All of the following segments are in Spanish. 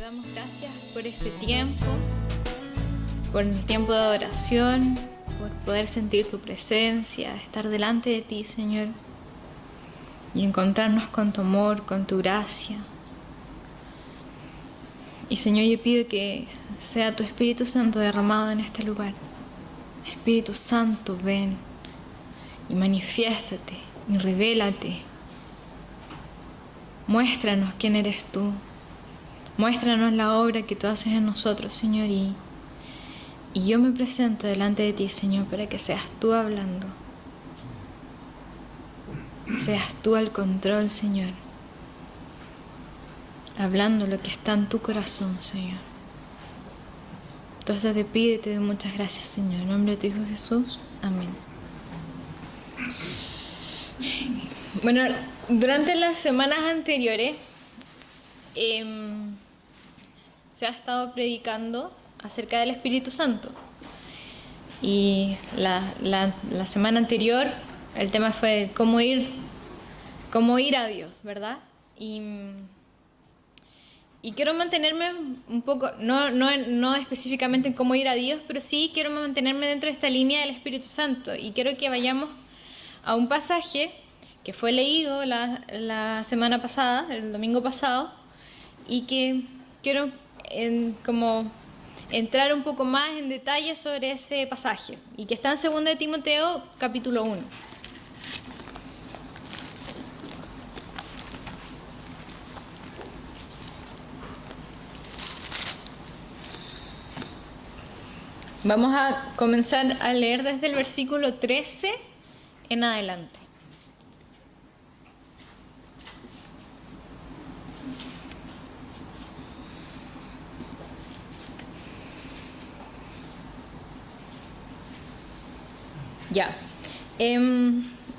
damos gracias por este tiempo, por el tiempo de adoración, por poder sentir tu presencia, estar delante de ti, Señor, y encontrarnos con tu amor, con tu gracia. Y Señor, yo pido que sea tu Espíritu Santo derramado en este lugar. Espíritu Santo, ven y manifiéstate y revélate. Muéstranos quién eres tú. Muéstranos la obra que tú haces en nosotros, Señor, y yo me presento delante de ti, Señor, para que seas tú hablando. Seas tú al control, Señor, hablando lo que está en tu corazón, Señor. Entonces te pido y te doy muchas gracias, Señor. En nombre de tu Hijo Jesús. Amén. Bueno, durante las semanas anteriores se ha estado predicando acerca del Espíritu Santo. Y la semana anterior el tema fue cómo ir a Dios, ¿verdad? Y quiero mantenerme un poco, no específicamente en cómo ir a Dios, pero sí quiero mantenerme dentro de esta línea del Espíritu Santo. Y quiero que vayamos a un pasaje que fue leído la semana pasada, el domingo pasado, y que quiero como entrar un poco más en detalle sobre ese pasaje, y que está en 2 de Timoteo, capítulo 1. Vamos a comenzar a leer desde el versículo 13 en adelante. Ya.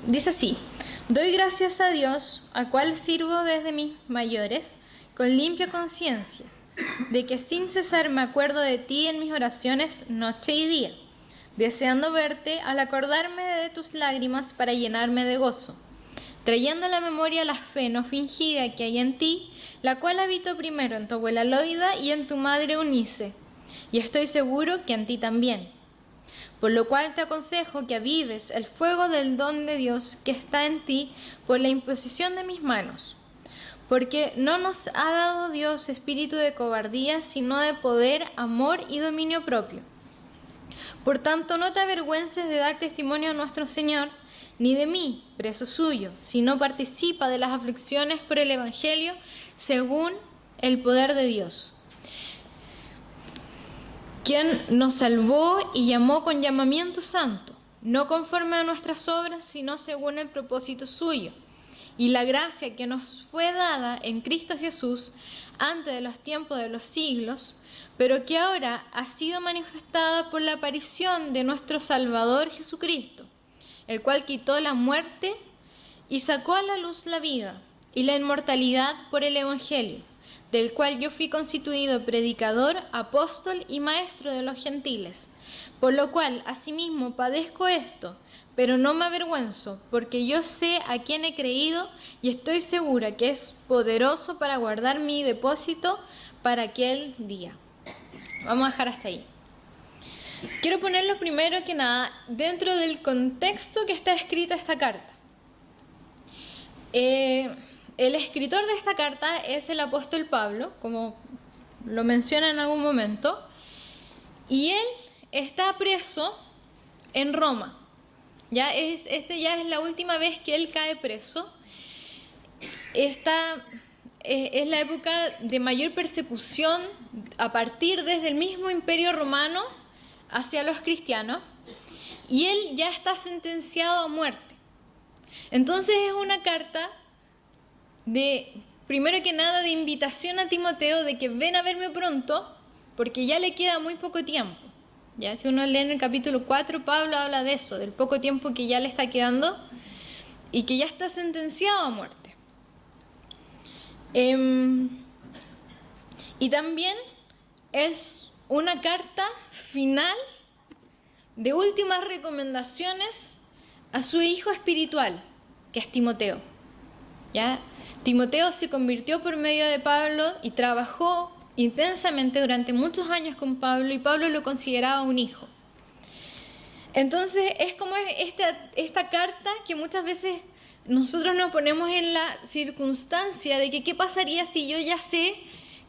Dice así: doy gracias a Dios, al cual sirvo desde mis mayores, con limpia conciencia, de que sin cesar me acuerdo de ti en mis oraciones noche y día, deseando verte al acordarme de tus lágrimas para llenarme de gozo, trayendo a la memoria la fe no fingida que hay en ti, la cual habito primero en tu abuela Loida y en tu madre Eunice, y estoy seguro que en ti también. Por lo cual te aconsejo que avives el fuego del don de Dios que está en ti por la imposición de mis manos. Porque no nos ha dado Dios espíritu de cobardía, sino de poder, amor y dominio propio. Por tanto, no te avergüences de dar testimonio a nuestro Señor, ni de mí, preso suyo, sino participa de las aflicciones por el Evangelio según el poder de Dios, quien nos salvó y llamó con llamamiento santo, no conforme a nuestras obras, sino según el propósito suyo, y la gracia que nos fue dada en Cristo Jesús antes de los tiempos de los siglos, pero que ahora ha sido manifestada por la aparición de nuestro Salvador Jesucristo, el cual quitó la muerte y sacó a la luz la vida y la inmortalidad por el Evangelio, del cual yo fui constituido predicador, apóstol y maestro de los gentiles, por lo cual asimismo padezco esto, pero no me avergüenzo, porque yo sé a quién he creído y estoy segura que es poderoso para guardar mi depósito para aquel día. Vamos a dejar hasta ahí. Quiero ponerlo primero que nada dentro del contexto que está escrita esta carta. El escritor de esta carta es el apóstol Pablo, como lo menciona en algún momento, y él está preso en Roma. Ya es la última vez que él cae preso. Es la época de mayor persecución a partir desde el mismo Imperio Romano hacia los cristianos, y él ya está sentenciado a muerte. Entonces es una carta primero que nada, de invitación a Timoteo de que ven a verme pronto, porque ya le queda muy poco tiempo. Ya si uno lee en el capítulo 4, Pablo habla de eso, del poco tiempo que ya le está quedando y que ya está sentenciado a muerte. Y también es una carta final de últimas recomendaciones a su hijo espiritual, que es Timoteo. ¿Ya? Timoteo se convirtió por medio de Pablo y trabajó intensamente durante muchos años con Pablo y Pablo lo consideraba un hijo. Entonces es como esta carta que muchas veces nosotros nos ponemos en la circunstancia de que qué pasaría si yo ya sé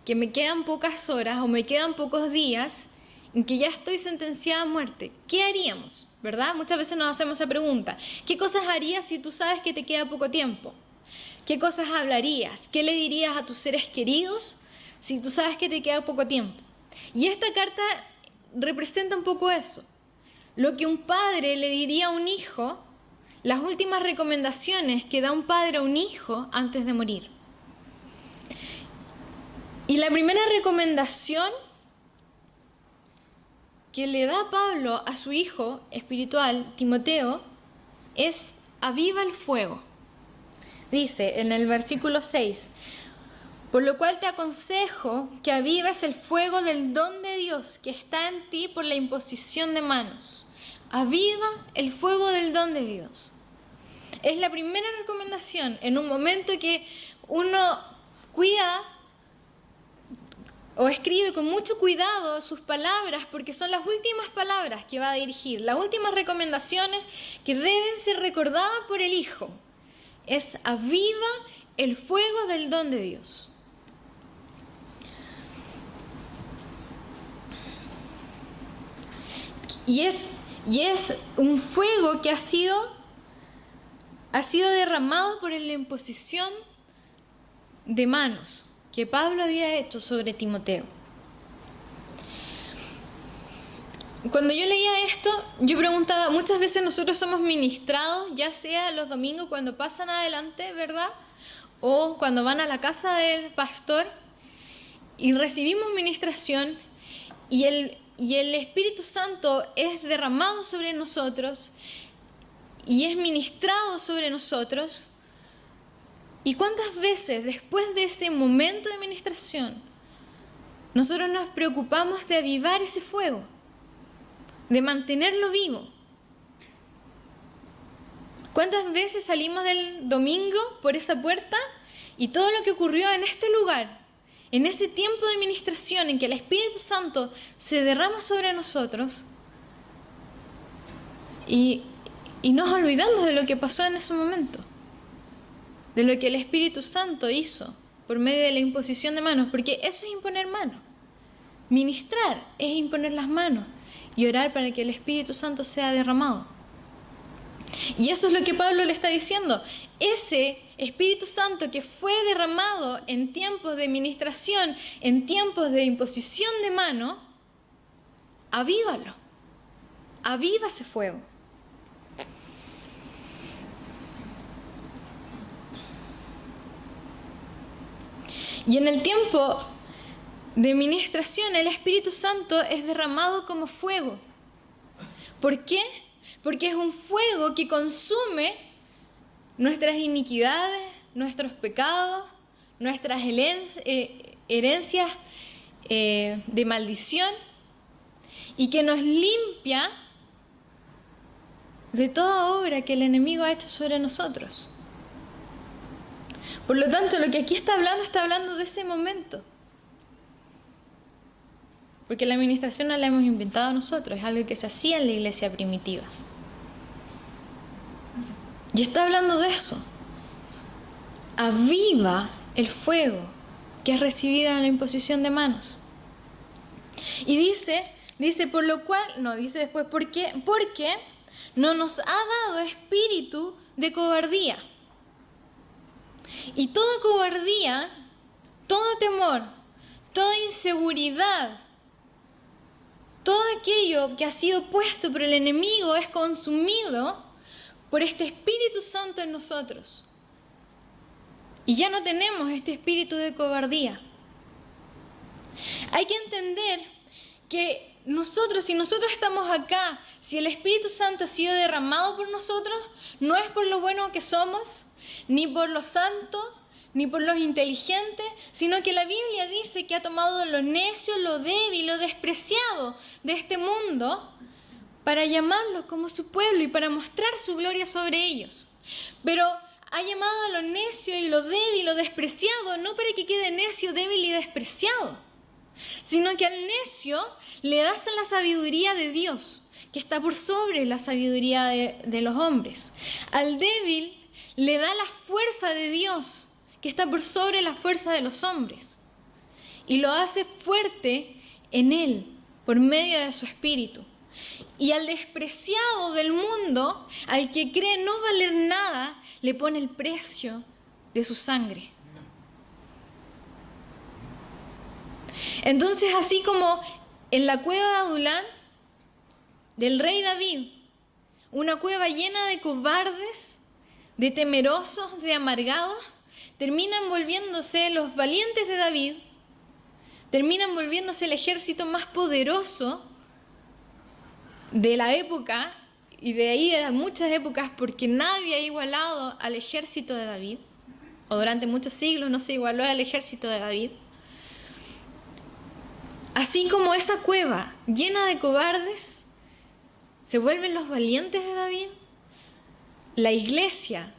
que me quedan pocas horas o me quedan pocos días en que ya estoy sentenciada a muerte. ¿Qué haríamos? ¿Verdad? Muchas veces nos hacemos esa pregunta. ¿Qué cosas harías si tú sabes que te queda poco tiempo? ¿Qué cosas hablarías? ¿Qué le dirías a tus seres queridos si tú sabes que te queda poco tiempo? Y esta carta representa un poco eso. Lo que un padre le diría a un hijo, las últimas recomendaciones que da un padre a un hijo antes de morir. Y la primera recomendación que le da Pablo a su hijo espiritual, Timoteo, es aviva el fuego. Dice en el versículo 6, por lo cual te aconsejo que avives el fuego del don de Dios que está en ti por la imposición de manos. Aviva el fuego del don de Dios. Es la primera recomendación en un momento que uno cuida o escribe con mucho cuidado sus palabras, porque son las últimas palabras que va a dirigir, las últimas recomendaciones que deben ser recordadas por el Hijo. Es aviva el fuego del don de Dios. Y es un fuego que ha sido derramado por la imposición de manos que Pablo había hecho sobre Timoteo. Cuando yo leía esto, yo preguntaba, muchas veces nosotros somos ministrados, ya sea los domingos cuando pasan adelante, ¿verdad? O cuando van a la casa del pastor y recibimos ministración y el Espíritu Santo es derramado sobre nosotros y es ministrado sobre nosotros. ¿Y cuántas veces después de ese momento de ministración nosotros nos preocupamos de avivar ese fuego, de mantenerlo vivo? ¿Cuántas veces salimos del domingo por esa puerta y todo lo que ocurrió en este lugar, en ese tiempo de ministración en que el Espíritu Santo se derrama sobre nosotros y nos olvidamos de lo que pasó en ese momento? De lo que el Espíritu Santo hizo por medio de la imposición de manos, porque eso es imponer manos. Ministrar es imponer las manos y orar para que el Espíritu Santo sea derramado. Y eso es lo que Pablo le está diciendo. Ese Espíritu Santo que fue derramado en tiempos de ministración, en tiempos de imposición de mano, avívalo. Aviva ese fuego. Y en el tiempo de ministración, el Espíritu Santo es derramado como fuego. ¿Por qué? Porque es un fuego que consume nuestras iniquidades, nuestros pecados, nuestras herencias de maldición y que nos limpia de toda obra que el enemigo ha hecho sobre nosotros. Por lo tanto, lo que aquí está hablando de ese momento. Porque la administración no la hemos inventado nosotros, es algo que se hacía en la iglesia primitiva. Y está hablando de eso. Aviva el fuego que has recibido en la imposición de manos. Y dice por lo cual, no, dice después, porque no nos ha dado espíritu de cobardía. Y toda cobardía, todo temor, toda inseguridad, todo aquello que ha sido puesto por el enemigo es consumido por este Espíritu Santo en nosotros. Y ya no tenemos este espíritu de cobardía. Hay que entender que si nosotros estamos acá, si el Espíritu Santo ha sido derramado por nosotros, no es por lo bueno que somos, ni por lo santo, ni por los inteligentes, sino que la Biblia dice que ha tomado lo necio, lo débil, lo despreciado de este mundo para llamarlo como su pueblo y para mostrar su gloria sobre ellos. Pero ha llamado a lo necio y lo débil, lo despreciado, no para que quede necio, débil y despreciado, sino que al necio le das la sabiduría de Dios, que está por sobre la sabiduría de los hombres. Al débil le da la fuerza de Dios, que está por sobre la fuerza de los hombres, y lo hace fuerte en él, por medio de su espíritu. Y al despreciado del mundo, al que cree no valer nada, le pone el precio de su sangre. Entonces, así como en la cueva de Adulán, del rey David, una cueva llena de cobardes, de temerosos, de amargados, terminan volviéndose los valientes de David, terminan volviéndose el ejército más poderoso de la época, y de ahí de muchas épocas, porque nadie ha igualado al ejército de David, o durante muchos siglos no se igualó al ejército de David. Así como esa cueva llena de cobardes se vuelven los valientes de David, la iglesia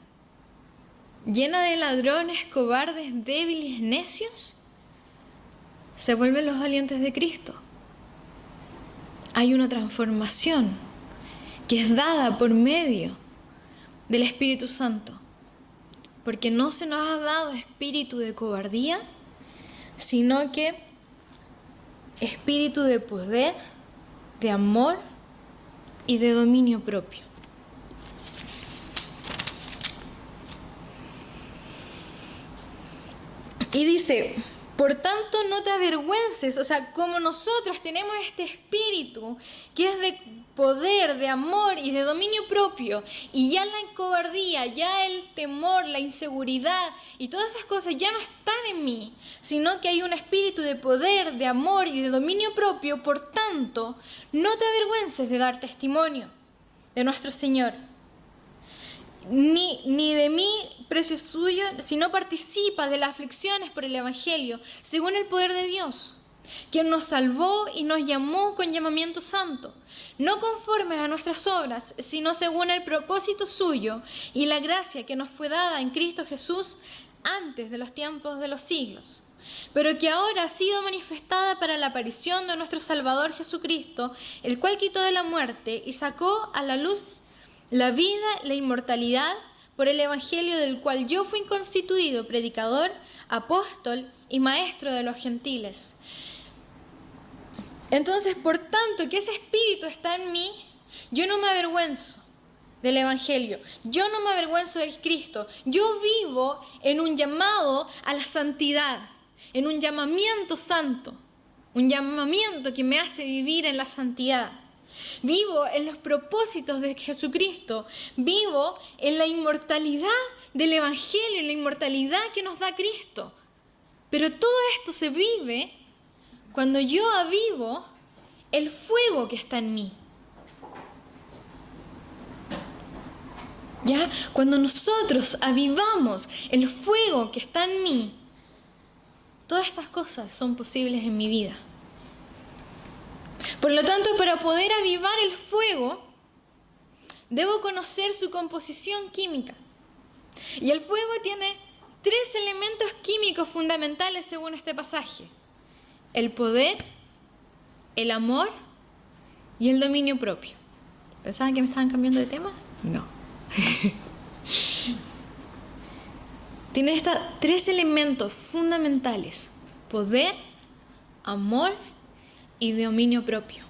llena de ladrones, cobardes, débiles, necios, se vuelven los valientes de Cristo. Hay una transformación que es dada por medio del Espíritu Santo, porque no se nos ha dado espíritu de cobardía, sino que espíritu de poder, de amor y de dominio propio. Y dice, por tanto no te avergüences, o sea, como nosotros tenemos este espíritu que es de poder, de amor y de dominio propio, y ya la cobardía, ya el temor, la inseguridad y todas esas cosas ya no están en mí, sino que hay un espíritu de poder, de amor y de dominio propio. Por tanto, no te avergüences de dar testimonio de nuestro Señor, ni de mí, precio suyo, si no participas de las aflicciones por el Evangelio, según el poder de Dios, quien nos salvó y nos llamó con llamamiento santo, no conformes a nuestras obras, sino según el propósito suyo y la gracia que nos fue dada en Cristo Jesús antes de los tiempos de los siglos, pero que ahora ha sido manifestada para la aparición de nuestro Salvador Jesucristo, el cual quitó de la muerte y sacó a la luz la vida, la inmortalidad, por el Evangelio del cual yo fui constituido predicador, apóstol y maestro de los gentiles. Entonces, por tanto, que ese espíritu está en mí, yo no me avergüenzo del Evangelio, yo no me avergüenzo de Cristo, yo vivo en un llamado a la santidad, en un llamamiento santo, un llamamiento que me hace vivir en la santidad. Vivo en los propósitos de Jesucristo, vivo en la inmortalidad del Evangelio, en la inmortalidad que nos da Cristo. Pero todo esto se vive cuando yo avivo el fuego que está en mí. ¿Ya? Cuando nosotros avivamos el fuego que está en mí, todas estas cosas son posibles en mi vida. Por lo tanto, para poder avivar el fuego, debo conocer su composición química. Y el fuego tiene 3 elementos químicos fundamentales según este pasaje: el poder, el amor y el dominio propio. ¿Pensaban que me estaban cambiando de tema? No. Tiene estos 3 elementos fundamentales: poder, amor y dominio propio.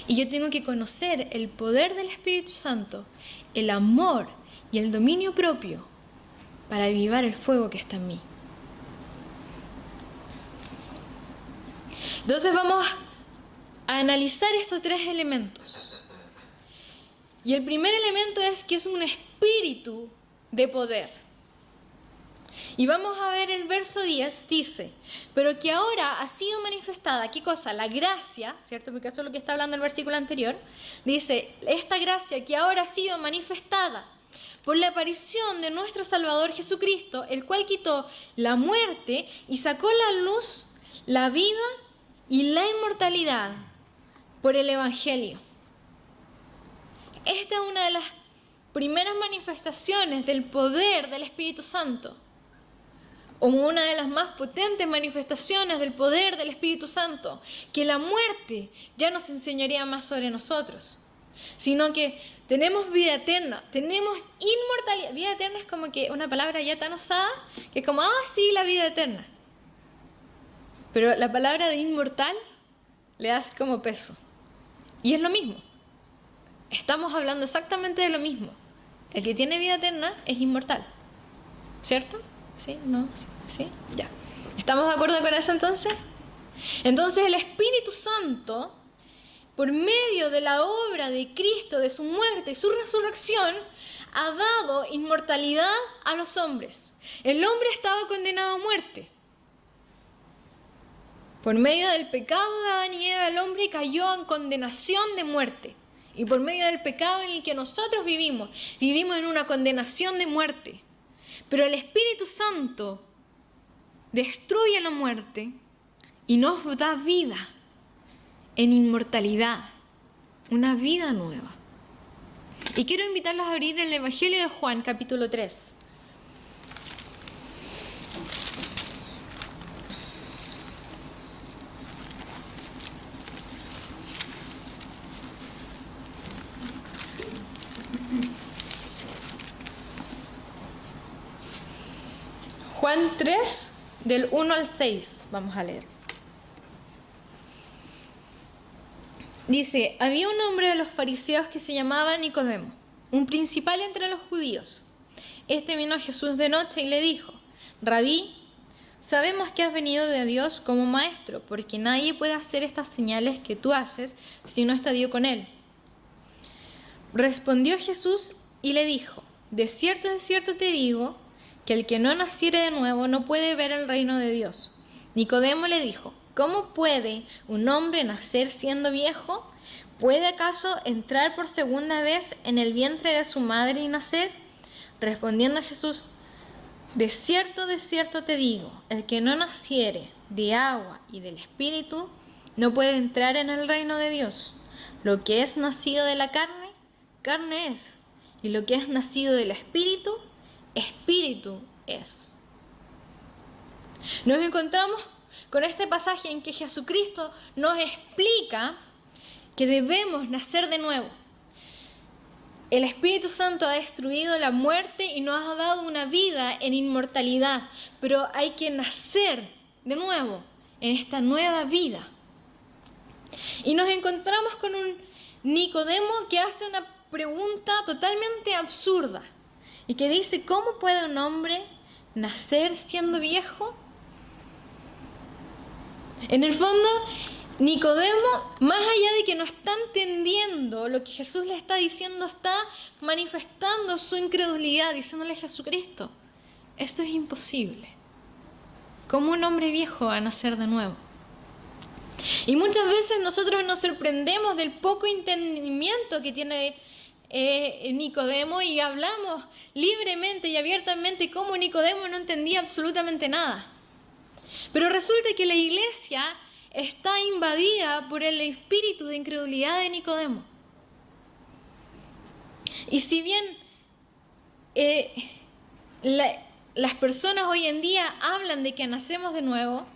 Y yo tengo que conocer el poder del Espíritu Santo, el amor y el dominio propio para avivar el fuego que está en mí. Entonces vamos a analizar estos 3 elementos. Y el primer elemento es que es un espíritu de poder. Y vamos a ver el verso 10, dice, pero que ahora ha sido manifestada, ¿qué cosa? La gracia, ¿cierto? Porque eso es lo que está hablando el versículo anterior. Dice, esta gracia que ahora ha sido manifestada por la aparición de nuestro Salvador Jesucristo, el cual quitó la muerte y sacó a la luz la vida y la inmortalidad por el Evangelio. Esta es una de las primeras manifestaciones del poder del Espíritu Santo. como una de las más potentes manifestaciones del poder del Espíritu Santo, que la muerte ya nos enseñaría más sobre nosotros, sino que tenemos vida eterna, tenemos inmortalidad. Vida eterna es como que una palabra ya tan usada, que es como, sí, la vida eterna. Pero la palabra de inmortal le das como peso. Y es lo mismo. Estamos hablando exactamente de lo mismo. El que tiene vida eterna es inmortal. ¿Cierto? ¿Sí? ¿No? ¿Sí? Ya. ¿Estamos de acuerdo con eso entonces? Entonces el Espíritu Santo, por medio de la obra de Cristo, de su muerte y su resurrección, ha dado inmortalidad a los hombres. El hombre estaba condenado a muerte. Por medio del pecado de Adán y Eva, el hombre cayó en condenación de muerte. Y por medio del pecado en el que nosotros vivimos en una condenación de muerte. Pero el Espíritu Santo destruye la muerte y nos da vida en inmortalidad, una vida nueva. Y quiero invitarlos a abrir el Evangelio de Juan, capítulo 3. Juan 3, del 1 al 6, vamos a leer. Dice, había un hombre de los fariseos que se llamaba Nicodemo, un principal entre los judíos. Este vino a Jesús de noche y le dijo, Rabí, sabemos que has venido de Dios como maestro, porque nadie puede hacer estas señales que tú haces si no está Dios con él. Respondió Jesús y le dijo, de cierto te digo, que el que no naciere de nuevo no puede ver el reino de Dios. Nicodemo le dijo, ¿cómo puede un hombre nacer siendo viejo? ¿Puede acaso entrar por segunda vez en el vientre de su madre y nacer? Respondiendo Jesús, de cierto te digo, el que no naciere de agua y del Espíritu no puede entrar en el reino de Dios. Lo que es nacido de la carne, carne es, y lo que es nacido del Espíritu, Espíritu es. Nos encontramos con este pasaje en que Jesucristo nos explica que debemos nacer de nuevo. El Espíritu Santo ha destruido la muerte y nos ha dado una vida en inmortalidad, pero hay que nacer de nuevo en esta nueva vida. Y nos encontramos con un Nicodemo que hace una pregunta totalmente absurda y que dice, ¿cómo puede un hombre nacer siendo viejo? En el fondo, Nicodemo, más allá de que no está entendiendo lo que Jesús le está diciendo, está manifestando su incredulidad, diciéndole a Jesucristo, esto es imposible. ¿Cómo un hombre viejo va a nacer de nuevo? Y muchas veces nosotros nos sorprendemos del poco entendimiento que tiene Nicodemo y hablamos libremente y abiertamente cómo Nicodemo no entendía absolutamente nada. Pero resulta que la iglesia está invadida por el espíritu de incredulidad de Nicodemo. Y si bien las personas hoy en día hablan de que nacemos de nuevo,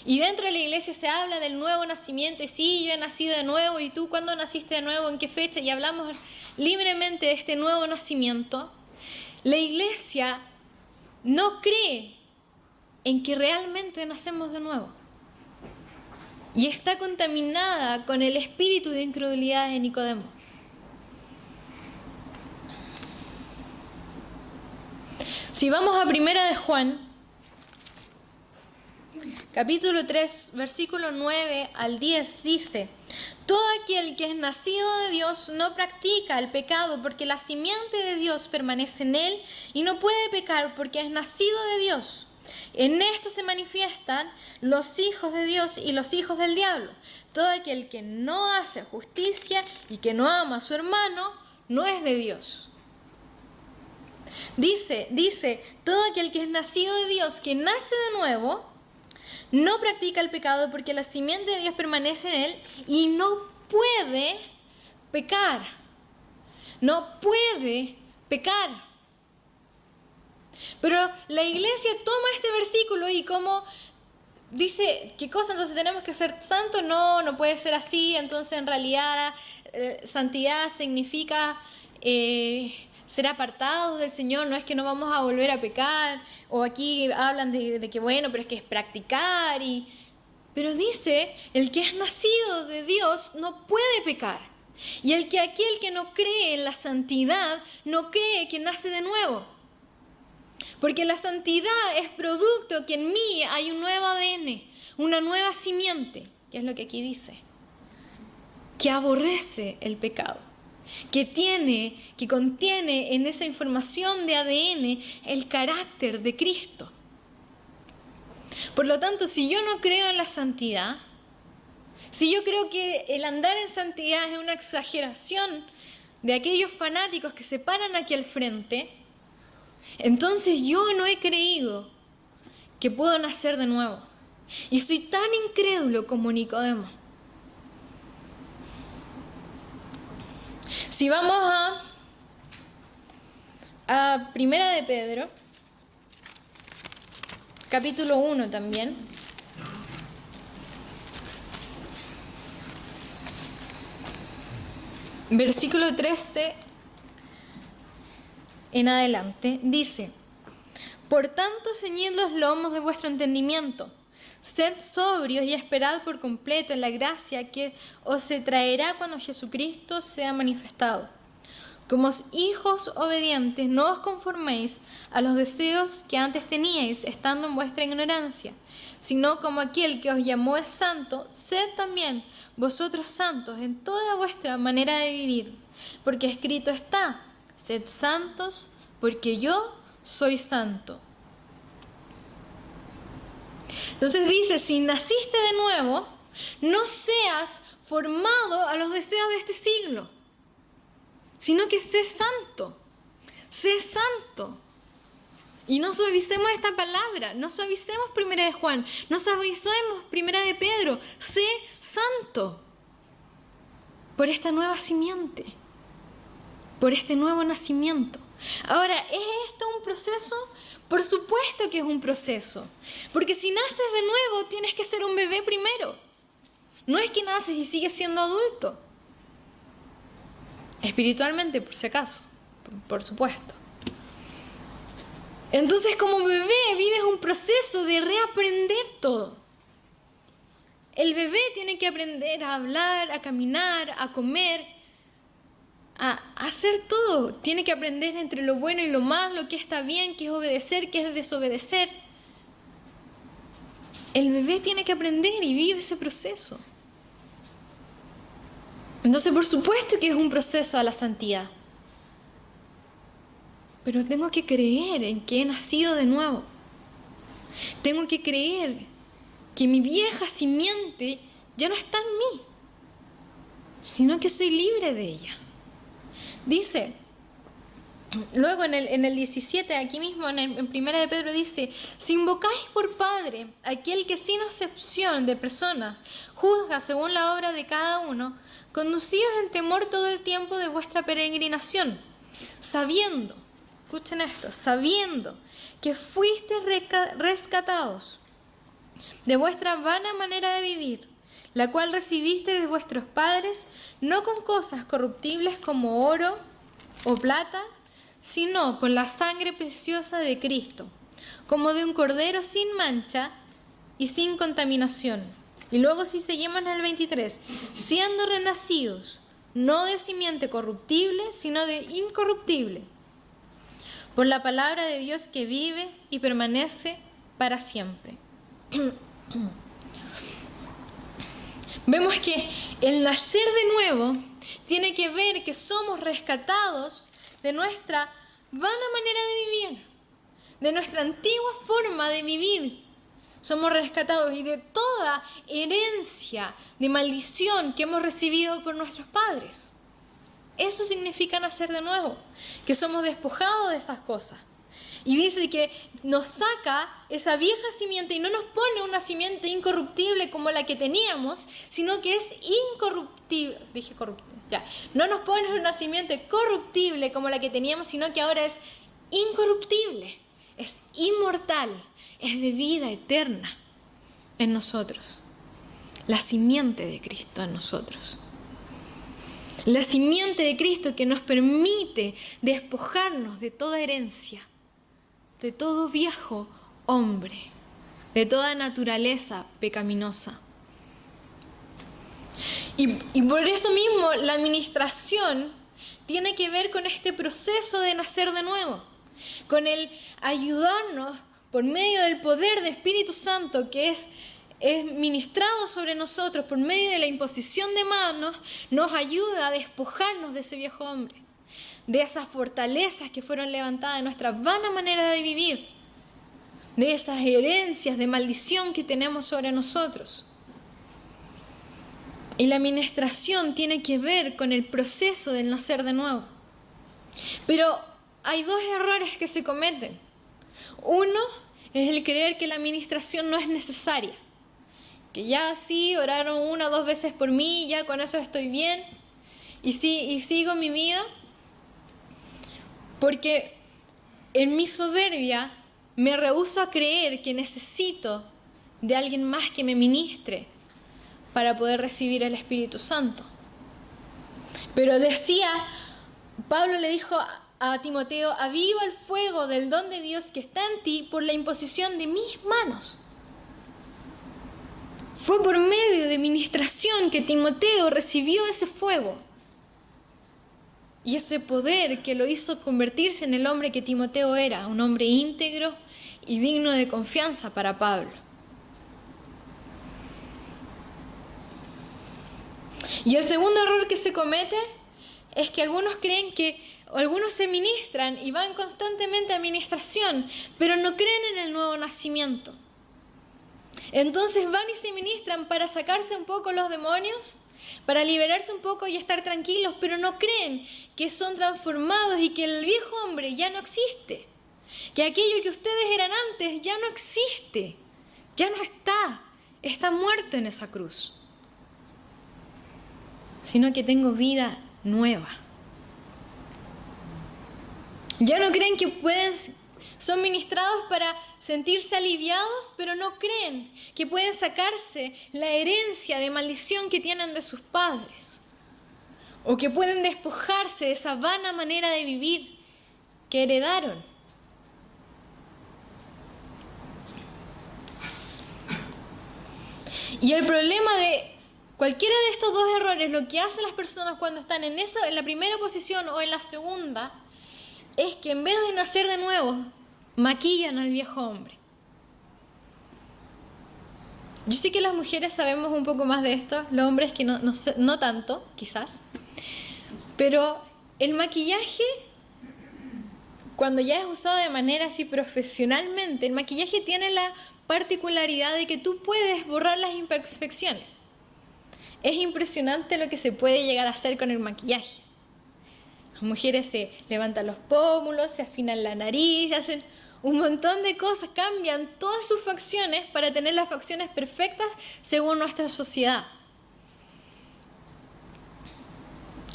y dentro de la iglesia se habla del nuevo nacimiento, y sí, yo he nacido de nuevo, y tú, ¿cuándo naciste de nuevo? ¿En qué fecha? Y hablamos libremente de este nuevo nacimiento. La iglesia no cree en que realmente nacemos de nuevo. Y está contaminada con el espíritu de incredulidad de Nicodemo. Si vamos a Primera de Juan, capítulo 3, versículo 9 al 10, dice, todo aquel que es nacido de Dios no practica el pecado, porque la simiente de Dios permanece en él y no puede pecar porque es nacido de Dios. En esto se manifiestan los hijos de Dios y los hijos del diablo. Todo aquel que no hace justicia y que no ama a su hermano no es de Dios. Dice, todo aquel que es nacido de Dios, que nace de nuevo, no practica el pecado porque la simiente de Dios permanece en él y no puede pecar. No puede pecar. Pero la iglesia toma este versículo y como dice, ¿qué cosa? Entonces tenemos que ser santos. No, no puede ser así. Entonces en realidad santidad significa ser apartados del Señor. No es que no vamos a volver a pecar. O aquí hablan de que bueno, pero es que es practicar. Pero dice, el que es nacido de Dios no puede pecar. Y aquel que no cree en la santidad, no cree que nace de nuevo. Porque la santidad es producto que en mí hay un nuevo ADN, una nueva simiente, que es lo que aquí dice, que aborrece el pecado, que contiene en esa información de ADN el carácter de Cristo. Por lo tanto, si yo no creo en la santidad, si yo creo que el andar en santidad es una exageración de aquellos fanáticos que se paran aquí al frente, entonces yo no he creído que puedo nacer de nuevo. Y soy tan incrédulo como Nicodemo. Si vamos a Primera de Pedro, capítulo 1 también. Versículo 13 en adelante, dice: por tanto, ceñid los lomos de vuestro entendimiento, sed sobrios y esperad por completo en la gracia que os se traerá cuando Jesucristo sea manifestado. Como hijos obedientes, no os conforméis a los deseos que antes teníais, estando en vuestra ignorancia, sino como aquel que os llamó es santo, sed también vosotros santos en toda vuestra manera de vivir, porque escrito está: sed santos, porque yo soy santo. Entonces dice, si naciste de nuevo, no seas formado a los deseos de este siglo, sino que sé santo, sé santo. Y no suavicemos esta palabra, no suavicemos Primera de Juan, no suavicemos Primera de Pedro, sé santo por esta nueva simiente, por este nuevo nacimiento. Ahora, ¿es esto un proceso? Por supuesto que es un proceso, porque si naces de nuevo tienes que ser un bebé primero. No es que naces y sigues siendo adulto. Espiritualmente, por si acaso, por supuesto. Entonces, como bebé vives un proceso de reaprender todo. El bebé tiene que aprender a hablar, a caminar, a comer, a hacer todo. Tiene que aprender entre lo bueno y lo malo, qué está bien, qué es obedecer, qué es desobedecer. El bebé tiene que aprender y vive ese proceso. Entonces, por supuesto que es un proceso a la santidad. Pero tengo que creer en que he nacido de nuevo. Tengo que creer que mi vieja simiente ya no está en mí, sino que soy libre de ella. Dice, luego en el 17, aquí mismo en Primera de Pedro dice: si invocáis por Padre aquel que sin acepción de personas juzga según la obra de cada uno, conducíos en temor todo el tiempo de vuestra peregrinación, sabiendo, escuchen esto, sabiendo que fuisteis rescatados de vuestra vana manera de vivir, la cual recibiste de vuestros padres, no con cosas corruptibles como oro o plata, sino con la sangre preciosa de Cristo, como de un cordero sin mancha y sin contaminación. Y luego si seguimos en el 23, siendo renacidos, no de simiente corruptible, sino de incorruptible, por la palabra de Dios que vive y permanece para siempre. Vemos que el nacer de nuevo tiene que ver que somos rescatados de nuestra vana manera de vivir, de nuestra antigua forma de vivir. Somos rescatados y de toda herencia de maldición que hemos recibido por nuestros padres. Eso significa nacer de nuevo, que somos despojados de esas cosas. Y dice que nos saca esa vieja simiente y no nos pone una simiente incorruptible como la que teníamos, sino que es incorruptible. Dije corruptible, ya. No nos pone una simiente corruptible como la que teníamos, sino que ahora es incorruptible. es inmortal, es de vida eterna en nosotros. La simiente de Cristo en nosotros. La simiente de Cristo que nos permite despojarnos de toda herencia, de todo viejo hombre, de toda naturaleza pecaminosa. Y por eso mismo la administración tiene que ver con este proceso de nacer de nuevo, con el ayudarnos por medio del poder del Espíritu Santo que es ministrado sobre nosotros por medio de la imposición de manos, nos ayuda a despojarnos de ese viejo hombre, de esas fortalezas que fueron levantadas de nuestra vana manera de vivir, de esas herencias de maldición que tenemos sobre nosotros. Y la administración tiene que ver con el proceso del nacer de nuevo. Pero hay dos errores que se cometen. Uno es el creer que la administración no es necesaria. Que ya sí, oraron 1 o 2 veces por mí, ya con eso estoy bien. Y sigo mi vida. Porque en mi soberbia me rehúso a creer que necesito de alguien más que me ministre para poder recibir el Espíritu Santo. Pero Pablo le dijo a Timoteo, aviva el fuego del don de Dios que está en ti por la imposición de mis manos. Fue por medio de ministración que Timoteo recibió ese fuego y ese poder que lo hizo convertirse en el hombre que Timoteo era, un hombre íntegro y digno de confianza para Pablo. Y el segundo error que se comete es que algunos creen algunos se ministran y van constantemente a administración, pero no creen en el nuevo nacimiento. Entonces van y se ministran para sacarse un poco los demonios, para liberarse un poco y estar tranquilos, pero no creen que son transformados y que el viejo hombre ya no existe, que aquello que ustedes eran antes ya no existe, ya no está muerto en esa cruz, sino que tengo vida nueva. Ya no creen que son ministrados para sentirse aliviados, pero no creen que pueden sacarse la herencia de maldición que tienen de sus padres, o que pueden despojarse de esa vana manera de vivir que heredaron. Y el problema de cualquiera de estos dos errores, lo que hacen las personas cuando están en la primera posición o en la segunda, es que en vez de nacer de nuevo, maquillan al viejo hombre. Yo sé que las mujeres sabemos un poco más de esto, los hombres que no tanto, quizás. Pero el maquillaje, cuando ya es usado de manera así profesionalmente, el maquillaje tiene la particularidad de que tú puedes borrar las imperfecciones. Es impresionante lo que se puede llegar a hacer con el maquillaje. Las mujeres se levantan los pómulos, se afinan la nariz, hacen un montón de cosas, cambian todas sus facciones para tener las facciones perfectas según nuestra sociedad.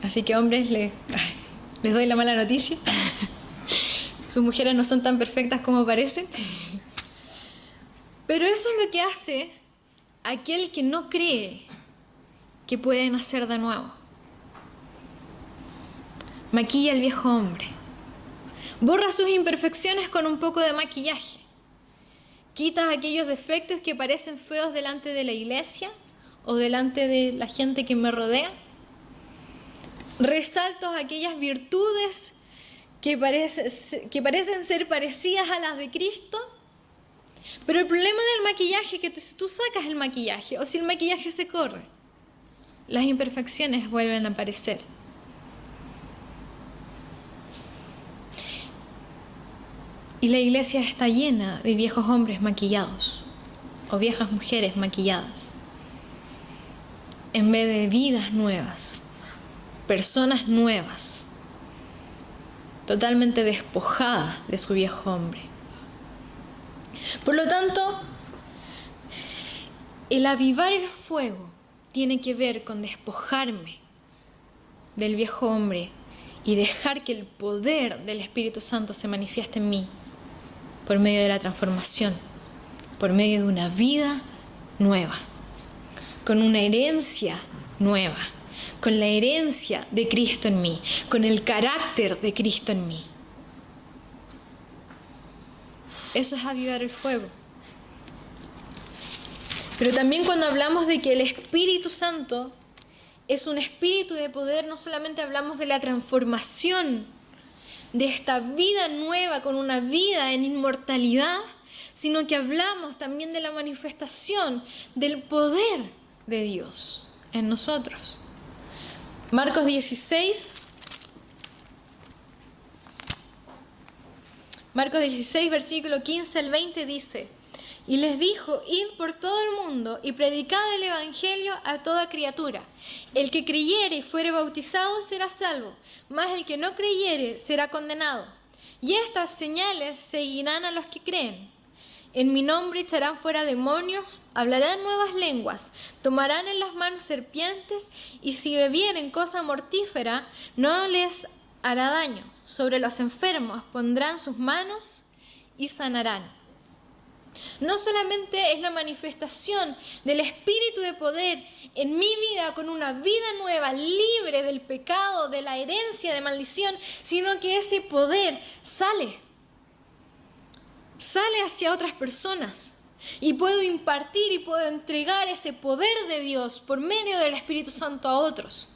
Así que hombres, les doy la mala noticia. Sus mujeres no son tan perfectas como parecen. Pero eso es lo que hace aquel que no cree que puede nacer de nuevo. Maquilla al viejo hombre. Borra sus imperfecciones con un poco de maquillaje. Quitas aquellos defectos que parecen feos delante de la iglesia o delante de la gente que me rodea. Resalto aquellas virtudes que parecen ser parecidas a las de Cristo. Pero el problema del maquillaje es que si tú sacas el maquillaje o si el maquillaje se corre, las imperfecciones vuelven a aparecer. Y la iglesia está llena de viejos hombres maquillados o viejas mujeres maquilladas, en vez de vidas nuevas, personas nuevas, totalmente despojadas de su viejo hombre. Por lo tanto, el avivar el fuego tiene que ver con despojarme del viejo hombre y dejar que el poder del Espíritu Santo se manifieste en mí por medio de la transformación, por medio de una vida nueva, con una herencia nueva, con la herencia de Cristo en mí, con el carácter de Cristo en mí. Eso es avivar el fuego. Pero también cuando hablamos de que el Espíritu Santo es un espíritu de poder, no solamente hablamos de la transformación de esta vida nueva con una vida en inmortalidad, sino que hablamos también de la manifestación del poder de Dios en nosotros. Marcos 16, versículo 15 al 20 dice: y les dijo: id por todo el mundo y predicad el evangelio a toda criatura. El que creyere y fuere bautizado será salvo, mas el que no creyere será condenado. Y estas señales seguirán a los que creen. En mi nombre echarán fuera demonios, hablarán nuevas lenguas, tomarán en las manos serpientes, y si bebieren cosa mortífera no les hará daño. Sobre los enfermos pondrán sus manos y sanarán. No solamente es la manifestación del espíritu de poder en mi vida, con una vida nueva, libre del pecado, de la herencia de maldición, sino que ese poder sale hacia otras personas. Y puedo impartir y puedo entregar ese poder de Dios por medio del Espíritu Santo a otros.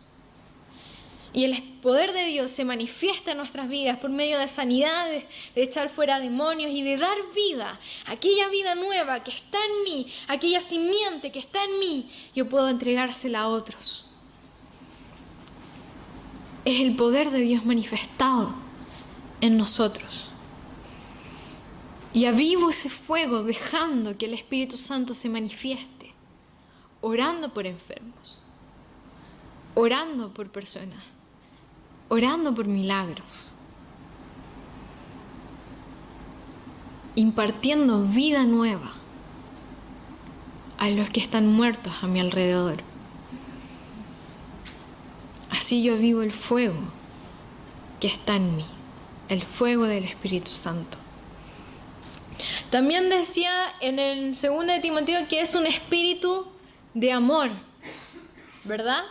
Y el poder de Dios se manifiesta en nuestras vidas por medio de sanidades, de echar fuera demonios y de dar vida, aquella vida nueva que está en mí, aquella simiente que está en mí, yo puedo entregársela a otros. Es el poder de Dios manifestado en nosotros. Y avivo ese fuego dejando que el Espíritu Santo se manifieste, orando por enfermos, orando por personas, orando por milagros, impartiendo vida nueva a los que están muertos a mi alrededor. Así yo vivo el fuego que está en mí, el fuego del Espíritu Santo. También decía en el 2 de Timoteo que es un espíritu de amor, ¿verdad?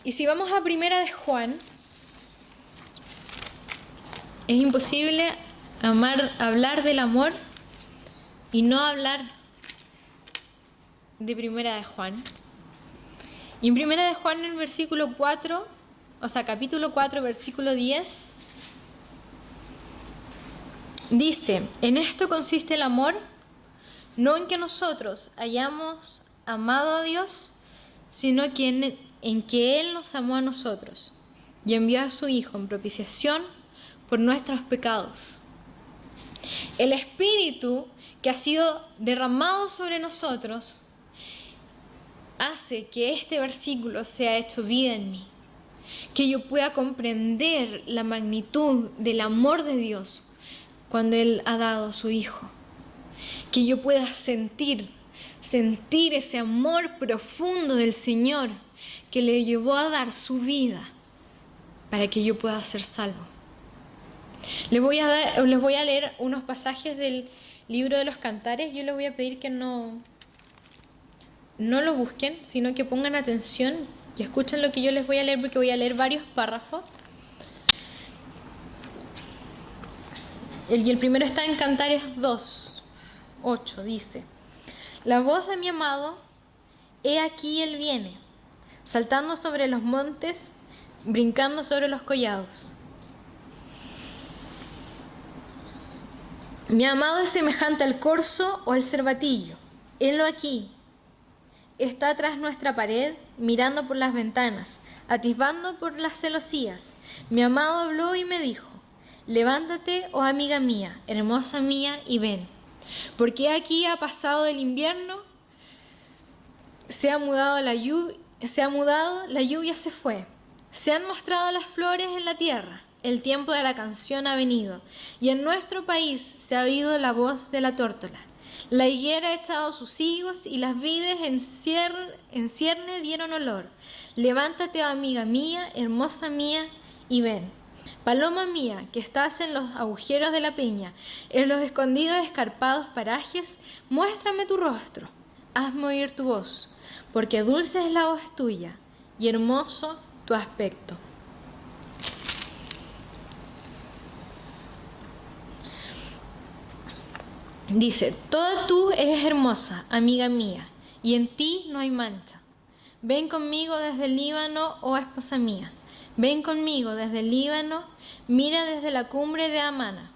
Y si vamos a 1 de Juan, es imposible hablar del amor y no hablar de 1 de Juan. Y en 1 de Juan, en el versículo 4, capítulo 4, versículo 10, dice: en esto consiste el amor, no en que nosotros hayamos amado a Dios, sino que en que Él nos amó a nosotros y envió a su Hijo en propiciación por nuestros pecados. El Espíritu que ha sido derramado sobre nosotros hace que este versículo sea hecho vida en mí, que yo pueda comprender la magnitud del amor de Dios cuando Él ha dado a su Hijo, que yo pueda sentir ese amor profundo del Señor que le llevó a dar su vida para que yo pueda ser salvo. Les voy a leer unos pasajes del libro de los Cantares. Yo les voy a pedir que no lo busquen, sino que pongan atención y escuchen lo que yo les voy a leer, porque voy a leer varios párrafos. Y el primero está en Cantares 2:8, dice: la voz de mi amado, he aquí él viene, saltando sobre los montes, brincando sobre los collados. Mi amado es semejante al corzo o al cervatillo. Helo aquí, está tras nuestra pared, mirando por las ventanas, atisbando por las celosías. Mi amado habló y me dijo: levántate, oh amiga mía, hermosa mía, y ven. Porque aquí ha pasado el invierno, se ha mudado, la lluvia se fue. Se han mostrado las flores en la tierra, el tiempo de la canción ha venido, y en nuestro país se ha oído la voz de la tórtola. La higuera ha echado sus higos y las vides en cierne dieron olor. Levántate, oh amiga mía, hermosa mía, y ven. Paloma mía, que estás en los agujeros de la peña, en los escondidos escarpados parajes, muéstrame tu rostro, hazme oír tu voz, porque dulce es la voz tuya y hermoso tu aspecto. Dice, toda tú eres hermosa, amiga mía, y en ti no hay mancha. Ven conmigo desde el Líbano, oh esposa mía. Ven conmigo desde el Líbano, mira desde la cumbre de Amana,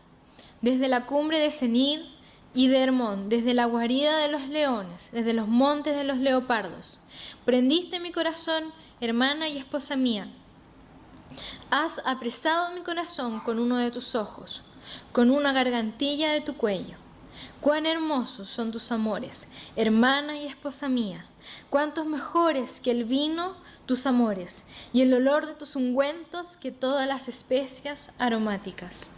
desde la cumbre de Senir y de Hermón, desde la guarida de los leones, desde los montes de los leopardos. Prendiste mi corazón, hermana y esposa mía. Has apresado mi corazón con uno de tus ojos, con una gargantilla de tu cuello. Cuán hermosos son tus amores, hermana y esposa mía. Cuántos mejores que el vino tus amores, y el olor de tus ungüentos que todas las especias aromáticas.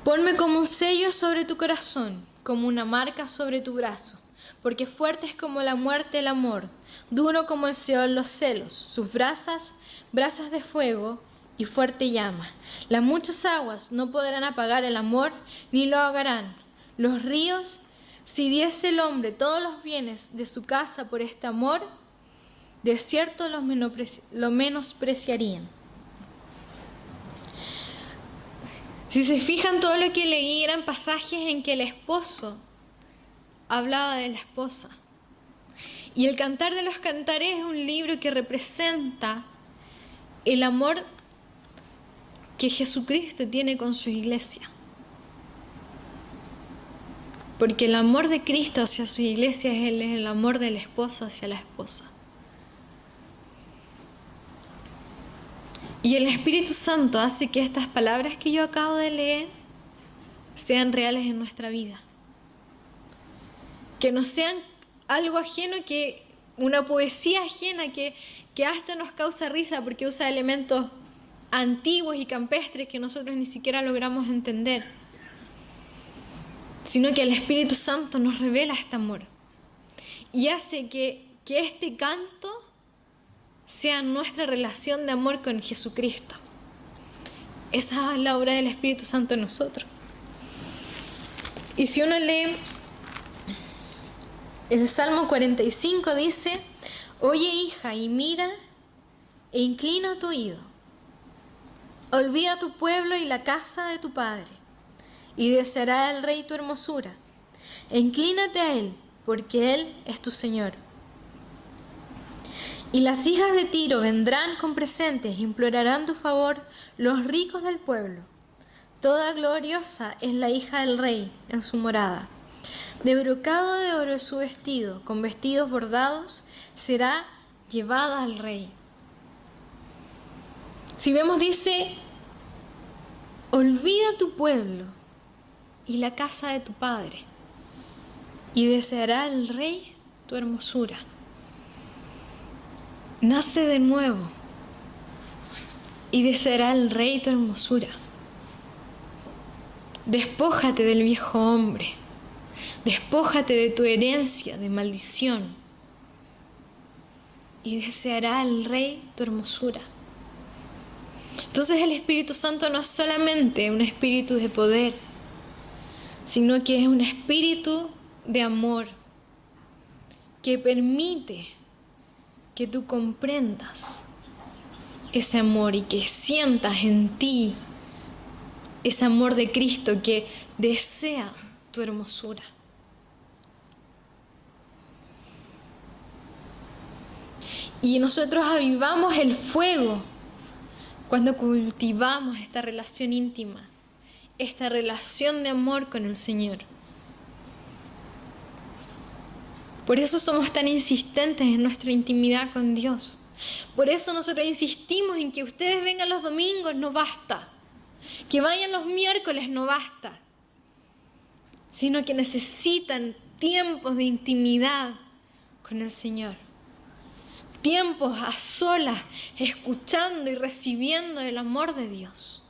Ponme como un sello sobre tu corazón, como una marca sobre tu brazo, porque fuerte es como la muerte el amor, duro como el Seol los celos, sus brasas de fuego y fuerte llama. Las muchas aguas no podrán apagar el amor, ni lo ahogarán. Los ríos, si diese el hombre todos los bienes de su casa por este amor, de cierto lo menospreciarían. Si se fijan, todo lo que leí eran pasajes en que el esposo hablaba de la esposa. Y el Cantar de los Cantares es un libro que representa el amor que Jesucristo tiene con su iglesia. Porque el amor de Cristo hacia su iglesia es el amor del esposo hacia la esposa. Y el Espíritu Santo hace que estas palabras que yo acabo de leer sean reales en nuestra vida. Que no sean algo ajeno, que una poesía ajena que hasta nos causa risa porque usa elementos antiguos y campestres que nosotros ni siquiera logramos entender, sino que el Espíritu Santo nos revela este amor y hace que este canto sea nuestra relación de amor con Jesucristo. Esa es la obra del Espíritu Santo en nosotros. Y si uno lee el Salmo 45, dice: oye, hija, y mira e inclina tu oído. Olvida tu pueblo y la casa de tu padre, y deseará el rey tu hermosura. E inclínate a él, porque él es tu Señor. Y las hijas de Tiro vendrán con presentes, implorarán tu favor los ricos del pueblo. Toda gloriosa es la hija del rey en su morada. De brocado de oro es su vestido, con vestidos bordados será llevada al rey. Si vemos, dice: olvida tu pueblo y la casa de tu padre, y deseará el rey tu hermosura. Nace de nuevo y deseará el rey tu hermosura. Despójate del viejo hombre, despójate de tu herencia de maldición, y deseará el rey tu hermosura. Entonces el Espíritu Santo no es solamente un espíritu de poder, sino que es un espíritu de amor que permite que tú comprendas ese amor y que sientas en ti ese amor de Cristo que desea tu hermosura. Y nosotros avivamos el fuego cuando cultivamos esta relación íntima, esta relación de amor con el Señor. Por eso somos tan insistentes en nuestra intimidad con Dios. Por eso nosotros insistimos en que ustedes vengan los domingos, no basta. Que vayan los miércoles, no basta. Sino que necesitan tiempos de intimidad con el Señor. Tiempos a solas, escuchando y recibiendo el amor de Dios.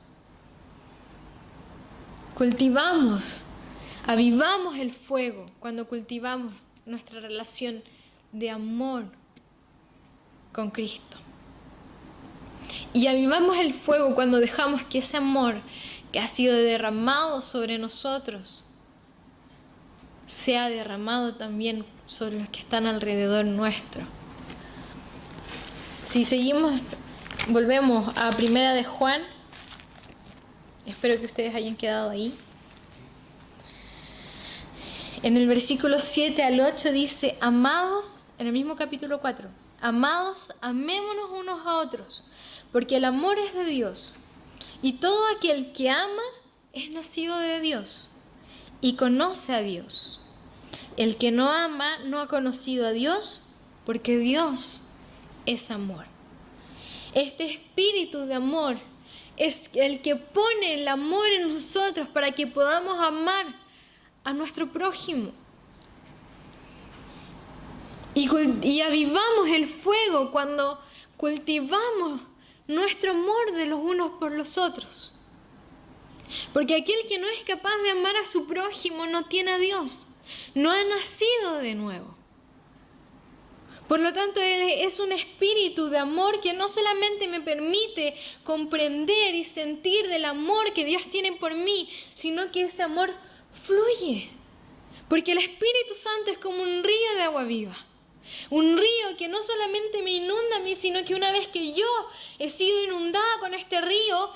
Cultivamos, avivamos el fuego cuando cultivamos nuestra relación de amor con Cristo. Y avivamos el fuego cuando dejamos que ese amor que ha sido derramado sobre nosotros sea derramado también sobre los que están alrededor nuestro. Si seguimos, volvemos a Primera de Juan. Espero que ustedes hayan quedado ahí. En el versículo 7 al 8 dice: amados, en el mismo capítulo 4, amados, amémonos unos a otros, porque el amor es de Dios, y todo aquel que ama es nacido de Dios y conoce a Dios. El que no ama no ha conocido a Dios, porque Dios es amor. Este espíritu de amor es el que pone el amor en nosotros para que podamos amar a nuestro prójimo. Y avivamos el fuego cuando cultivamos nuestro amor de los unos por los otros. Porque aquel que no es capaz de amar a su prójimo no tiene a Dios, no ha nacido de nuevo. Por lo tanto, es un espíritu de amor que no solamente me permite comprender y sentir del amor que Dios tiene por mí, sino que ese amor fluye. Porque el Espíritu Santo es como un río de agua viva. Un río que no solamente me inunda a mí, sino que una vez que yo he sido inundada con este río,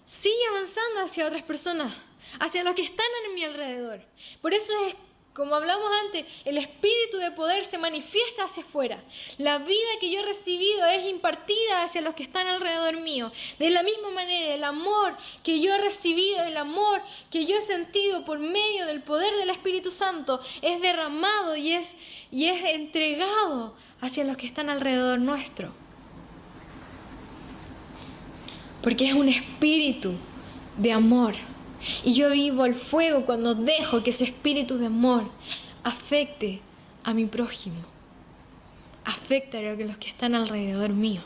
sigue avanzando hacia otras personas, hacia los que están a mi alrededor. Por eso es, como hablamos antes, el espíritu de poder se manifiesta hacia afuera. La vida que yo he recibido es impartida hacia los que están alrededor mío. De la misma manera, el amor que yo he recibido, el amor que yo he sentido por medio del poder del Espíritu Santo es derramado y es entregado hacia los que están alrededor nuestro. Porque es un espíritu de amor. Y yo vivo el fuego cuando dejo que ese espíritu de amor afecte a mi prójimo, afecte a los que están alrededor mío.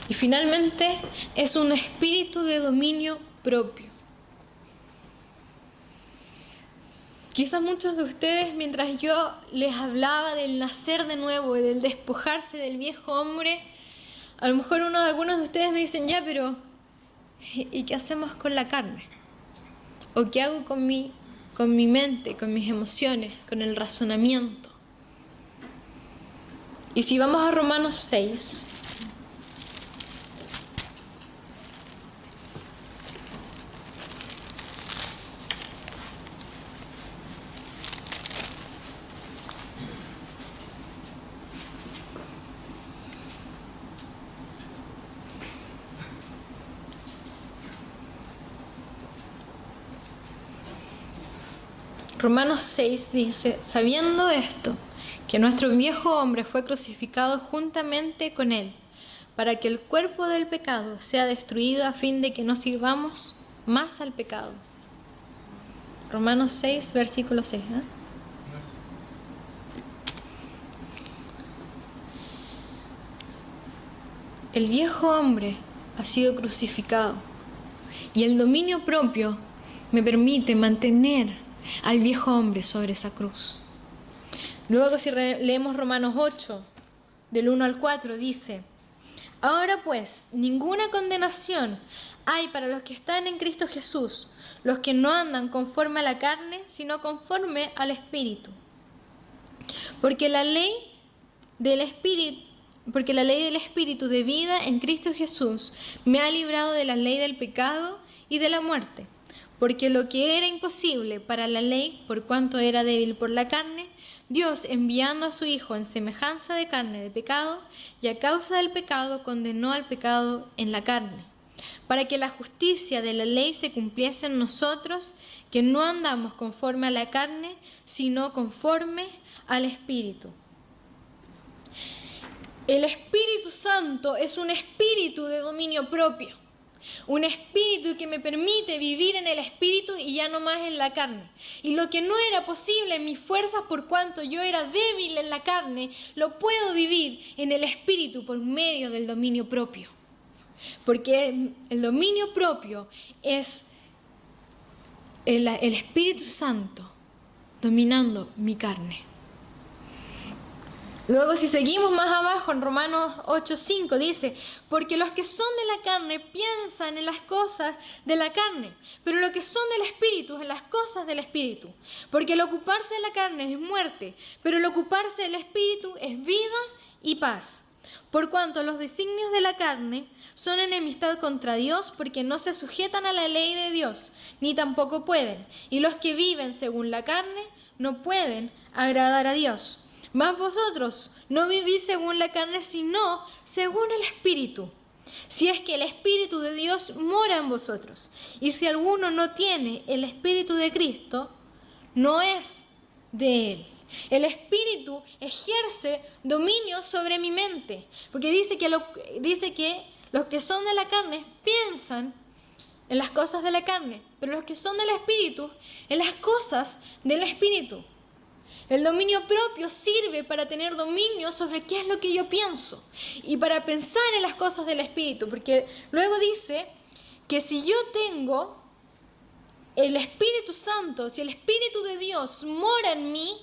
Y finalmente es un espíritu de dominio propio. Quizás muchos de ustedes, mientras yo les hablaba del nacer de nuevo y del despojarse del viejo hombre, a lo mejor algunos de ustedes me dicen: ya, pero ¿y qué hacemos con la carne? ¿O qué hago con mi mente, con mis emociones, con el razonamiento? Y si vamos a Romanos 6, Romanos 6 dice: sabiendo esto, que nuestro viejo hombre fue crucificado juntamente con él, para que el cuerpo del pecado sea destruido a fin de que no sirvamos más al pecado. Romanos 6, versículo 6. El viejo hombre ha sido crucificado y el dominio propio me permite mantener al viejo hombre sobre esa cruz. Luego, si leemos Romanos 8, del 1 al 4, dice: ahora pues, ninguna condenación hay para los que están en Cristo Jesús, los que no andan conforme a la carne, sino conforme al Espíritu. Porque la ley del Espíritu de vida en Cristo Jesús me ha librado de la ley del pecado y de la muerte. Porque lo que era imposible para la ley, por cuanto era débil por la carne, Dios, enviando a su Hijo en semejanza de carne de pecado, y a causa del pecado condenó al pecado en la carne, para que la justicia de la ley se cumpliese en nosotros, que no andamos conforme a la carne, sino conforme al Espíritu. El Espíritu Santo es un espíritu de dominio propio. Un espíritu que me permite vivir en el espíritu y ya no más en la carne. Y lo que no era posible en mis fuerzas por cuanto yo era débil en la carne, lo puedo vivir en el espíritu por medio del dominio propio. Porque el dominio propio es el Espíritu Santo dominando mi carne. Luego, si seguimos más abajo en Romanos 8:5 dice, porque los que son de la carne piensan en las cosas de la carne, pero los que son del Espíritu en las cosas del Espíritu. Porque el ocuparse de la carne es muerte, pero el ocuparse del Espíritu es vida y paz. Por cuanto los designios de la carne son enemistad contra Dios, porque no se sujetan a la ley de Dios, ni tampoco pueden. Y los que viven según la carne no pueden agradar a Dios. Mas vosotros no vivís según la carne, sino según el Espíritu. Si es que el Espíritu de Dios mora en vosotros. Y si alguno no tiene el Espíritu de Cristo, no es de Él. El Espíritu ejerce dominio sobre mi mente. Porque dice que los que son de la carne piensan en las cosas de la carne, pero los que son del Espíritu en las cosas del Espíritu. El dominio propio sirve para tener dominio sobre qué es lo que yo pienso y para pensar en las cosas del Espíritu, porque luego dice que si yo tengo el Espíritu Santo, si el Espíritu de Dios mora en mí,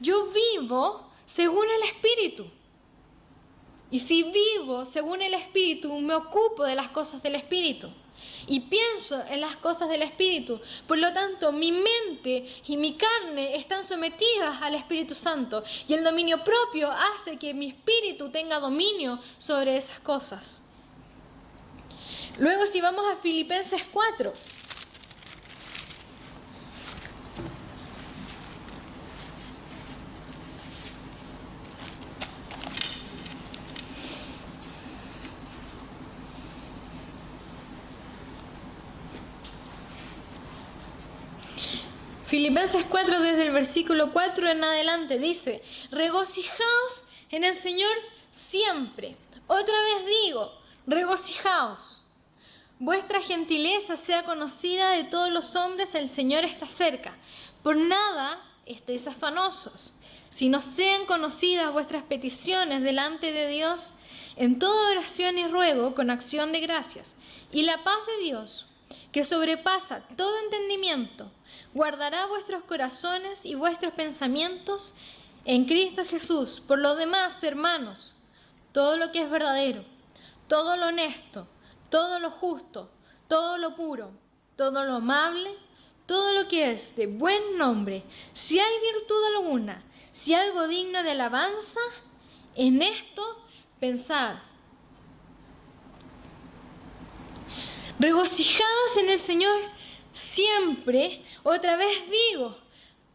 yo vivo según el Espíritu. Y si vivo según el Espíritu, me ocupo de las cosas del Espíritu. Y pienso en las cosas del Espíritu. Por lo tanto, mi mente y mi carne están sometidas al Espíritu Santo. Y el dominio propio hace que mi espíritu tenga dominio sobre esas cosas. Luego, si vamos a Filipenses 4. Filipenses 4 desde el versículo 4 en adelante dice, regocijaos en el Señor siempre. Otra vez digo, regocijaos. Vuestra gentileza sea conocida de todos los hombres, el Señor está cerca. Por nada estéis afanosos, sino sean conocidas vuestras peticiones delante de Dios en toda oración y ruego con acción de gracias. Y la paz de Dios, que sobrepasa todo entendimiento, guardará vuestros corazones y vuestros pensamientos en Cristo Jesús. Por lo demás, hermanos, todo lo que es verdadero, todo lo honesto, todo lo justo, todo lo puro, todo lo amable, todo lo que es de buen nombre, si hay virtud alguna, si algo digno de alabanza, en esto pensad. Regocijaos en el Señor siempre. Otra vez digo,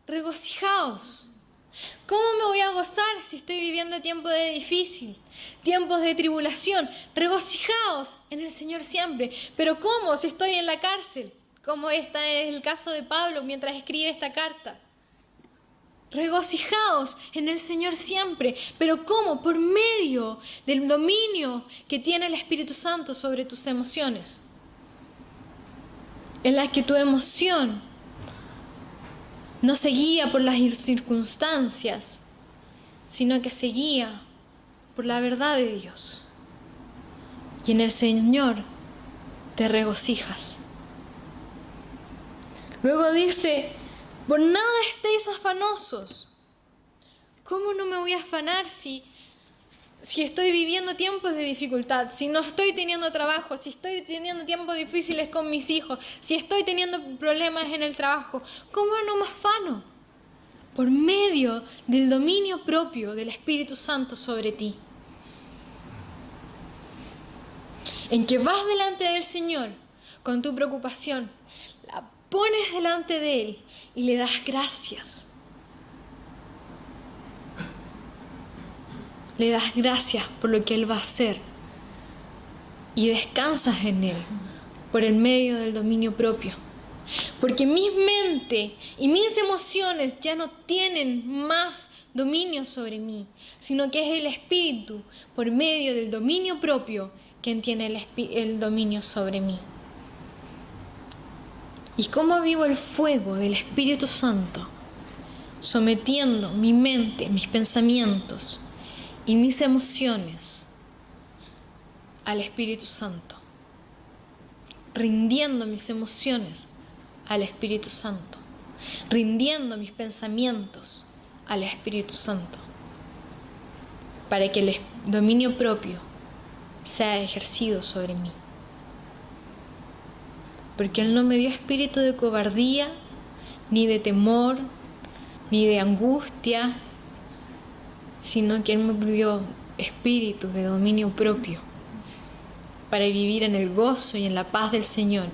regocijaos. ¿Cómo me voy a gozar si estoy viviendo tiempos de difícil, tiempos de tribulación? Regocijaos en el Señor siempre. ¿Pero cómo si estoy en la cárcel? Como está en el caso de Pablo mientras escribe esta carta. Regocijaos en el Señor siempre. ¿Pero cómo? Por medio del dominio que tiene el Espíritu Santo sobre tus emociones. En la que tu emoción no se guía por las circunstancias, sino que se guía por la verdad de Dios. Y en el Señor te regocijas. Luego dice, por nada estéis afanosos. ¿Cómo no me voy a afanar si estoy viviendo tiempos de dificultad, si no estoy teniendo trabajo, si estoy teniendo tiempos difíciles con mis hijos, si estoy teniendo problemas en el trabajo? ¿Cómo no me afano? Por medio del dominio propio del Espíritu Santo sobre ti. En que vas delante del Señor con tu preocupación, la pones delante de Él y le das gracias. Le das gracias por lo que Él va a hacer y descansas en Él por el medio del dominio propio. Porque mi mente y mis emociones ya no tienen más dominio sobre mí, sino que es el Espíritu por medio del dominio propio quien tiene el dominio sobre mí. ¿Y cómo vivo el fuego del Espíritu Santo? Sometiendo mi mente, mis pensamientos y mis emociones al Espíritu Santo, rindiendo mis emociones al Espíritu Santo, rindiendo mis pensamientos al Espíritu Santo. para que el dominio propio sea ejercido sobre mí. Porque Él no me dio espíritu de cobardía, ni de temor, ni de angustia, sino que Él me dio espíritu de dominio propio para vivir en el gozo y en la paz del Señor,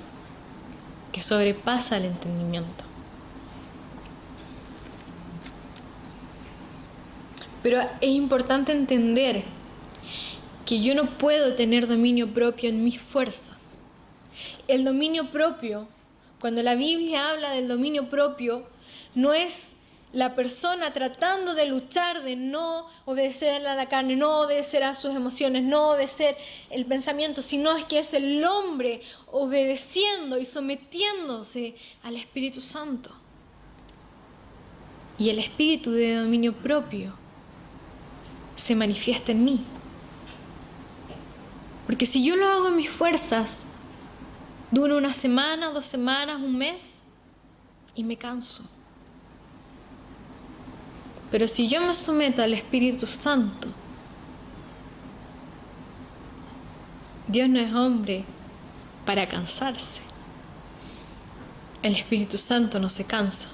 que sobrepasa el entendimiento. Pero es importante entender que yo no puedo tener dominio propio en mis fuerzas. El dominio propio, cuando la Biblia habla del dominio propio, no es la persona tratando de luchar, de no obedecer a la carne, no obedecer a sus emociones, no obedecer el pensamiento, sino es que es el hombre obedeciendo y sometiéndose al Espíritu Santo. Y el espíritu de dominio propio se manifiesta en mí. Porque si yo lo hago en mis fuerzas, dura una semana, 2 semanas, un mes y me canso. Pero si yo me someto al Espíritu Santo, Dios no es hombre para cansarse. El Espíritu Santo no se cansa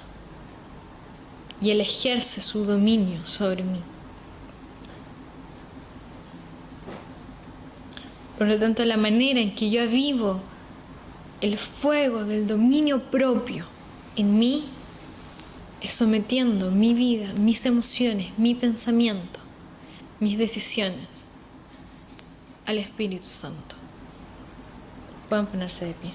y Él ejerce su dominio sobre mí. Por lo tanto, la manera en que yo vivo el fuego del dominio propio en mí es sometiendo mi vida, mis emociones, mi pensamiento, mis decisiones al Espíritu Santo. Pueden ponerse de pie.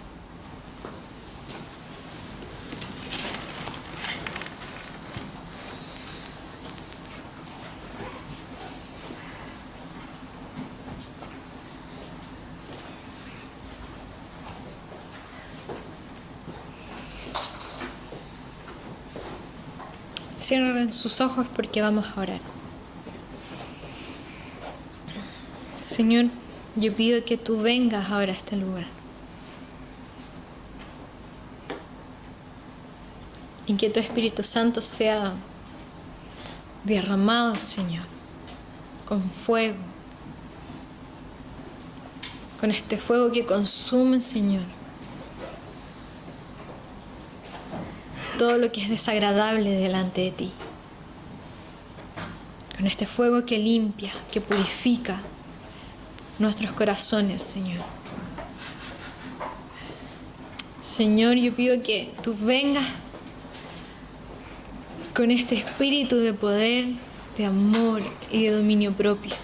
Cierren sus ojos porque vamos a orar. Señor, yo pido que tú vengas ahora a este lugar. Y que tu Espíritu Santo sea derramado, Señor, con fuego. Con este fuego que consume, Señor, todo lo que es desagradable delante de ti. Con este fuego que limpia, que purifica nuestros corazones, Señor. Señor, yo pido que tú vengas con este espíritu de poder, de amor y de dominio propio.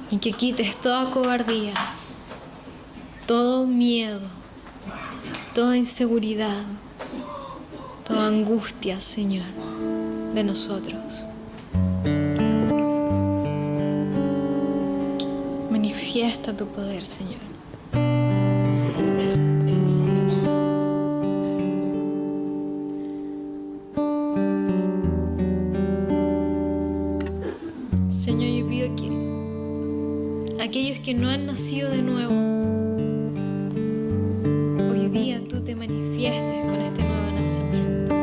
Y que quites toda cobardía, todo miedo, toda inseguridad, toda angustia, Señor, de nosotros. Manifiesta tu poder, Señor. Señor, yo pido que aquellos que no han nacido de nuevo, hoy día tú te manifiestes con este nuevo nacimiento,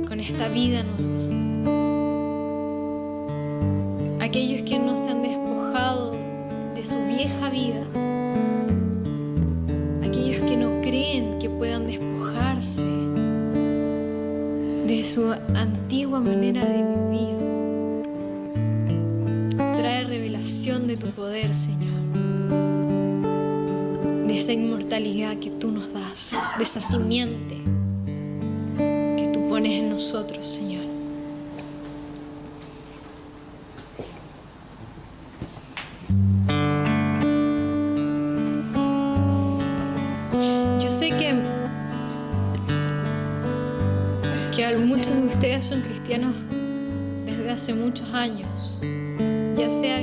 con esta vida nueva. Aquellos que no se han despojado de su vieja vida, aquellos que no creen que puedan despojarse de su antigua manera de vivir, trae revelación de tu poder, Señor, de esa inmortalidad que tú nos das, de esa simiente que tú pones en nosotros, Señor. Yo sé que muchos de ustedes son cristianos desde hace muchos años, ya sea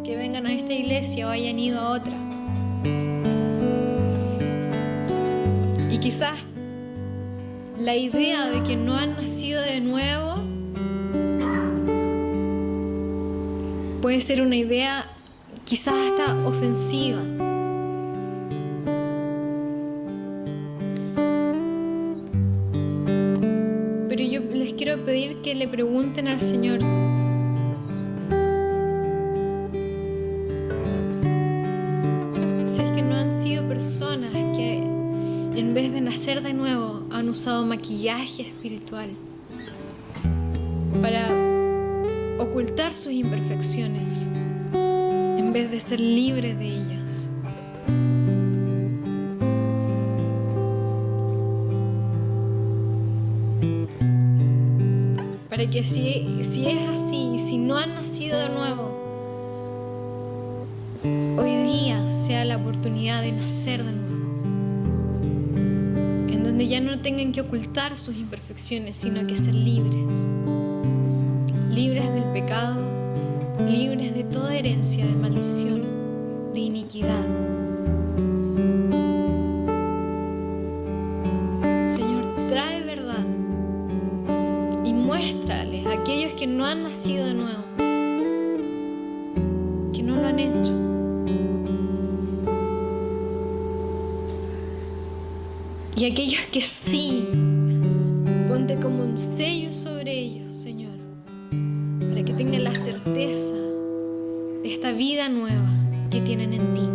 que vengan a esta iglesia o hayan ido a otra. Y quizás la idea de que no han nacido de nuevo puede ser una idea quizás hasta ofensiva. Pero yo les quiero pedir que que le pregunten al Señor: si es que no han sido personas que en vez de nacer de nuevo han usado maquillaje espiritual para ocultar sus imperfecciones en vez de ser libres de ellas. Para que si es así, si no han nacido de nuevo, hoy día sea la oportunidad de nacer de nuevo, en donde ya no tengan que ocultar sus imperfecciones, sino que ser libres, libres del pecado, libres de toda herencia de maldición, de iniquidad. Señor, trae verdad y muéstrale a aquellos que no han nacido de nuevo, que no lo han hecho. Y aquellos que sí, ponte como un sello sobre ellos, Señor, para que tengan la certeza de esta vida nueva que tienen en ti.